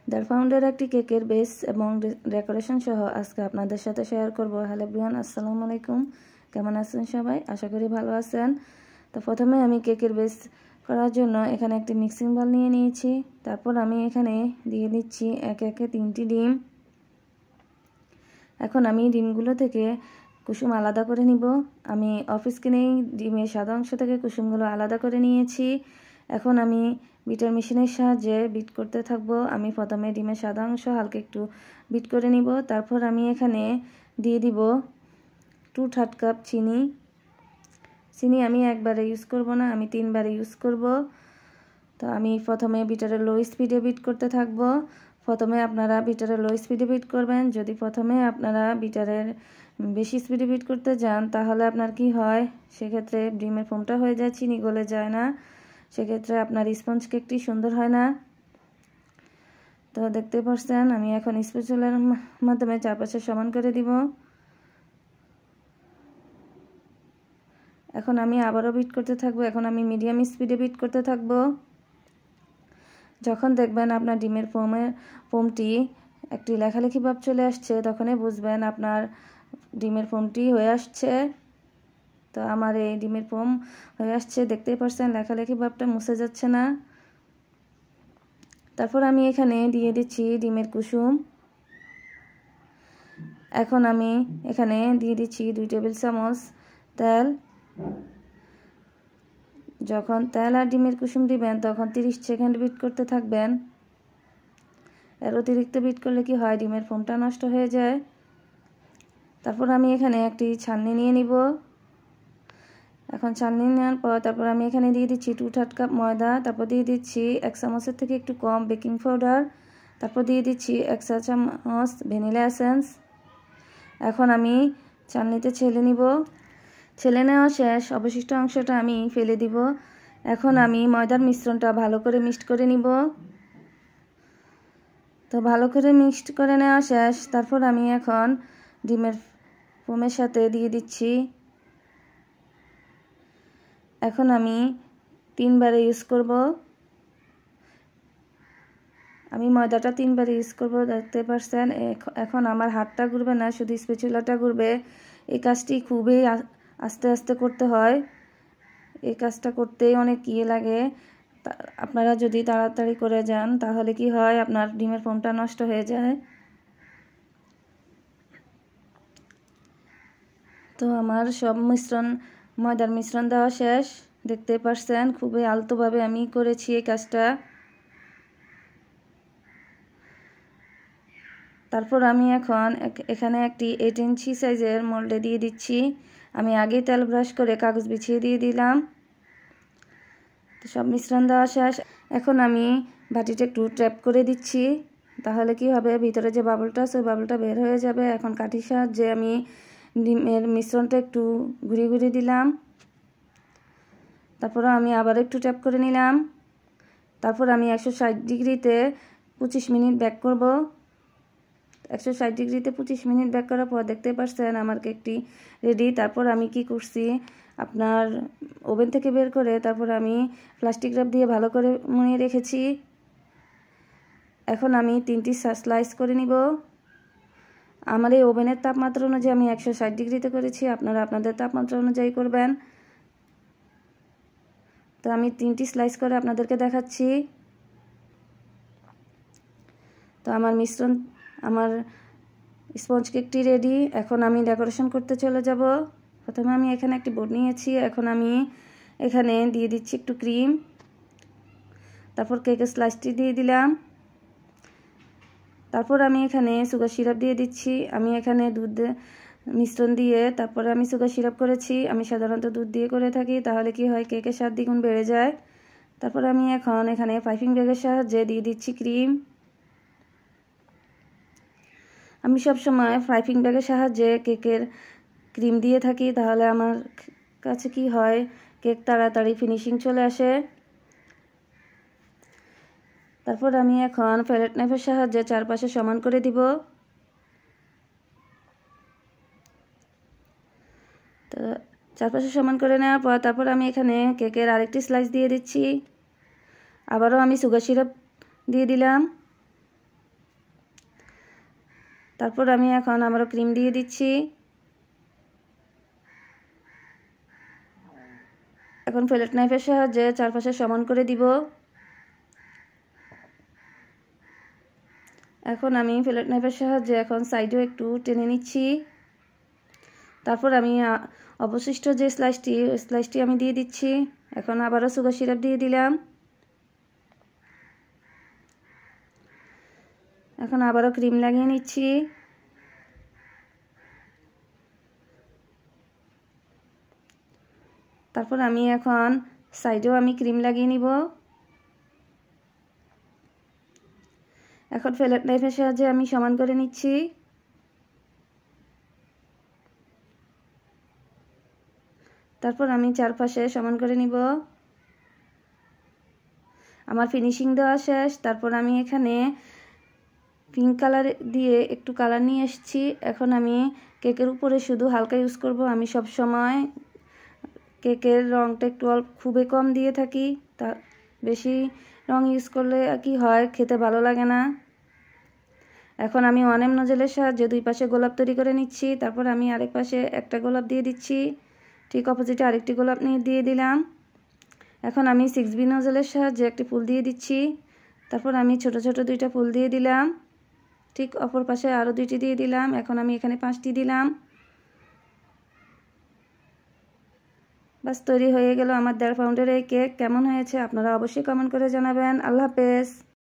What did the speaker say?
The ফাউন্ডের একটি কেকের base এবং ডেকোরেশন সহ আজকে আপনাদের সাথে শেয়ার করব। হ্যালো এভরিওয়ান, আসসালামু আলাইকুম। কেমন আছেন সবাই? আশা করি ভালো আছেন। তো প্রথমে আমি কেকের বেস করার জন্য এখানে একটি মিক্সিং বল নিয়ে নিয়েছি। তারপর আমি এখানে দিয়ে দিচ্ছি একে একে 3টি ডিম। এখন আমি ডিমগুলো থেকে কুসুম আলাদা করে নিব। আমি অফিস কিনেই ডিমের সাদা অংশ থেকে কুসুমগুলো আলাদা করে নিয়েছি। এখন আমি বিটার মেশিনের সাহায্যে বিট করতে থাকব। আমি প্রথমে ডিমের সাদা অংশ হালকা একটু বিট করে নিব। তারপর আমি এখানে দিয়ে দিব 2/3 কাপ চিনি। চিনি আমি একবারে ইউজ করব না, আমি 3বারে ইউজ করব। তো আমি প্রথমে বিটারে লো স্পিডে বিট করতে থাকব। প্রথমে আপনারা বিটারে লো স্পিডে বিট করবেন। যদি প্রথমে আপনারা বিটারের বেশি স্পিডে বিট করতে যান তাহলে আপনার কি হয়, সেক্ষেত্রে ডিমের ফোমটা হয়ে যায়, চিনি গলে যায় না, সেক্ষেত্রে আপনার স্পঞ্জ কেকটি সুন্দর হয় না। তো দেখতে পাচ্ছেন আমি এখন স্প্যাচুলার মাধ্যমে চারপাশে সমান করে দিব। এখন আমি আবারও বিট করতে থাকবো। এখন আমি মিডিয়াম স্পিডে বিট করতে থাকবো। যখন দেখবেন আপনার ডিমের ফোমটি একটি লেখালেখি ভাব চলে আসছে, তখনই বুঝবেন আপনার ডিমের ফোমটি হয়ে আসছে। তো আমার এই ডিমের ফোম হয়ে আসছে, দেখতেই পাচ্ছেন লেখালেখি ভাবটা মুছে যাচ্ছে না। তারপর আমি এখানে দিয়ে দিচ্ছি ডিমের কুসুম। এখন আমি এখানে দিয়ে দিচ্ছি 2 টেবিল চামচ তেল। যখন তেল আর ডিমের কুসুম দিবেন তখন 30 সেকেন্ড বিট করতে থাকবেন। এর অতিরিক্ত বিট করলে কি হয়, ডিমের ফোমটা নষ্ট হয়ে যায়। তারপর আমি এখানে একটি ছাঁকনি নিয়ে নিব। এখন ছাঁকনি নেওয়ার পর তারপর আমি এখানে দিয়ে দিচ্ছি 2/3 কাপ ময়দা। তারপর দিয়ে দিচ্ছি 1 চামচের থেকে একটু কম বেকিং পাউডার। তারপর দিয়ে দিচ্ছি 1 চা চামচ ভ্যানিলা এসেন্স। এখন আমি ছাঁকনিতে ছেলে নিব। ছেলে নেওয়া শেষ, অবশিষ্ট অংশটা আমি ফেলে দিব। এখন আমি ময়দার মিশ্রণটা ভালো করে মিক্সড করে নিব। তো ভালো করে মিক্সড করে নেওয়া শেষ। তারপর আমি এখন ডিমের ফোমের সাথে দিয়ে দিচ্ছি। এখন আমি 3বারে ইউজ করব। আমি ময়দাটা 3বারে ইউজ করব, দেখতে পাচ্ছেন। এখন আমার হাতটা ঘুরবে না, শুধু স্প্যাচুলাটা ঘুরবে। এই কাজটি খুবই আস্তে আস্তে করতে হয়। এই কাজটা করতেই অনেক লাগে। আপনারা যদি তাড়াতাড়ি করে যান তাহলে কি হয়, আপনার ডিমের ফোমটা নষ্ট হয়ে যায়। তো আমার সব ময়দার মিশ্রণ দেওয়া শেষ, দেখতে পাচ্ছেন খুবই আলতোভাবে আমি করেছি এই কাজটা। তারপর আমি এখন এখানে একটি 8 ইঞ্চি সাইজের মোল্ডে দিয়ে দিচ্ছি। আমি আগে তেল ব্রাশ করে কাগজ বিছিয়ে দিয়ে দিলাম। তো সব মিশ্রণ দেওয়া শেষ। এখন আমি বাটিটা একটু ট্যাপ করে দিচ্ছি, তাহলে কি হবে, ভিতরে যে বাবলটা আছে ওই বাবলটা বের হয়ে যাবে। এখন কাঠির সাহায্যে আমি ডিমের মিশ্রণটা একটু ঘুরিয়ে ঘুরিয়ে দিলাম। তারপর আমি আবার একটু ট্যাপ করে নিলাম। তারপর আমি 160 ডিগ্রিতে 25 মিনিট বেক করব। 160 ডিগ্রিতে 25 মিনিট বেক করার পর দেখতে পাচ্ছেন আমার কেকটি রেডি। তারপর আমি কি করছি, আপনার ওভেন থেকে বের করে তারপর আমি প্লাস্টিক র্যাপ দিয়ে ভালো করে মুড়িয়ে রেখেছি। এখন আমি 3টি স্লাইস করে নিব। আমার এই ওভেনের তাপমাত্রা অনুযায়ী আমি 160 ডিগ্রিতে করেছি, আপনারা আপনাদের তাপমাত্রা অনুযায়ী করবেন। তো আমি 3টি স্লাইস করে আপনাদেরকে দেখাচ্ছি। তো আমার স্পঞ্জ কেকটি রেডি। এখন আমি ডেকোরেশন করতে চলে যাব। প্রথমে আমি এখানে একটি বোর্ড নিয়েছি। এখন আমি এখানে দিয়ে দিচ্ছি একটু ক্রিম। তারপর কেকের স্লাইসটি দিয়ে দিলাম। তারপর আমি এখানে সুগার সিরাপ দিয়ে দিচ্ছি। আমি এখানে দুধ মিশ্রণ দিয়ে তারপরে আমি সুগার সিরাপ করেছি। আমি সাধারণত দুধ দিয়ে করে থাকি, তাহলে কি হয়, কেকের স্বাদ দ্বিগুণ বেড়ে যায়। তারপর আমি এখন এখানে পাইপিং ব্যাগের সাহায্যে দিয়ে দিচ্ছি ক্রিম। আমি সবসময় পাইপিং ব্যাগের সাহায্যে কেকের ক্রিম দিয়ে থাকি, তাহলে আমার কাছে কি হয়, কেক তাড়াতাড়ি ফিনিশিং চলে আসে। তারপর আমি এখন প্যালেট নাইফের সাহায্যে চারপাশে সমান করে দিব। তো চারপাশে সমান করে নেওয়ার পর তারপর আমি এখানে কেকের আরেকটি স্লাইস দিয়ে দিচ্ছি। আবারও আমি সুগার সিরাপ দিয়ে দিলাম। তারপর আমি এখন আবারও ক্রিম দিয়ে দিচ্ছি। এখন ফেলেট নাইফের সাহায্যে চারপাশে সমান করে দিব। এখন আমি ফেলেট নাইফের সাহায্যে এখন সাইডেও একটু টেনে নিচ্ছি। তারপর আমি অবশিষ্ট যে স্লাইসটি আমি দিয়ে দিচ্ছি। এখন আবারও সুগার সিরাপ দিয়ে দিলাম। এখন আবারও ক্রিম লাগিয়ে নিচ্ছি। তারপর আমি এখন সাইডেও আমি ক্রিম লাগিয়ে নিব। এখন ফেলেট নাইফের সাহায্যে আমি সমান করে নিচ্ছি। তারপর আমি চারপাশে সমান করে নিব। আমার ফিনিশিং দেওয়া শেষ। তারপর আমি এখানে পিঙ্ক কালার দিয়ে একটু কালার নিয়ে এসেছি। এখন আমি কেকের উপরে শুধু হালকা ইউজ করব। আমি সব সময় কেকের রঙটা একটু খুবই কম দিয়ে থাকি। তা বেশি রং ইউজ করলে কি হয়, খেতে ভালো লাগে না। এখন আমি 1M নজলের সাহায্যে দুই পাশে গোলাপ তৈরি করে নিচ্ছি। তারপর আমি আরেক পাশে একটা গোলাপ দিয়ে দিচ্ছি। ঠিক অপোজিটে আরেকটি গোলাপ দিয়ে দিলাম। এখন আমি 6B নজলের সাহায্যে একটি ফুল দিয়ে দিচ্ছি। তারপর আমি ছোট ছোট দুইটা ফুল দিয়ে দিলাম। ঠিক অপর পাশে আরও দুইটি দিয়ে দিলাম। এখন আমি এখানে 5টি দিলাম। বাস তৈরি হয়ে গেল আমার 1.5 পাউন্ডের এই কেক। কেমন হয়েছে আপনারা অবশ্যই কমেন্ট করে জানাবেন। আল্লাহ হাফেজ।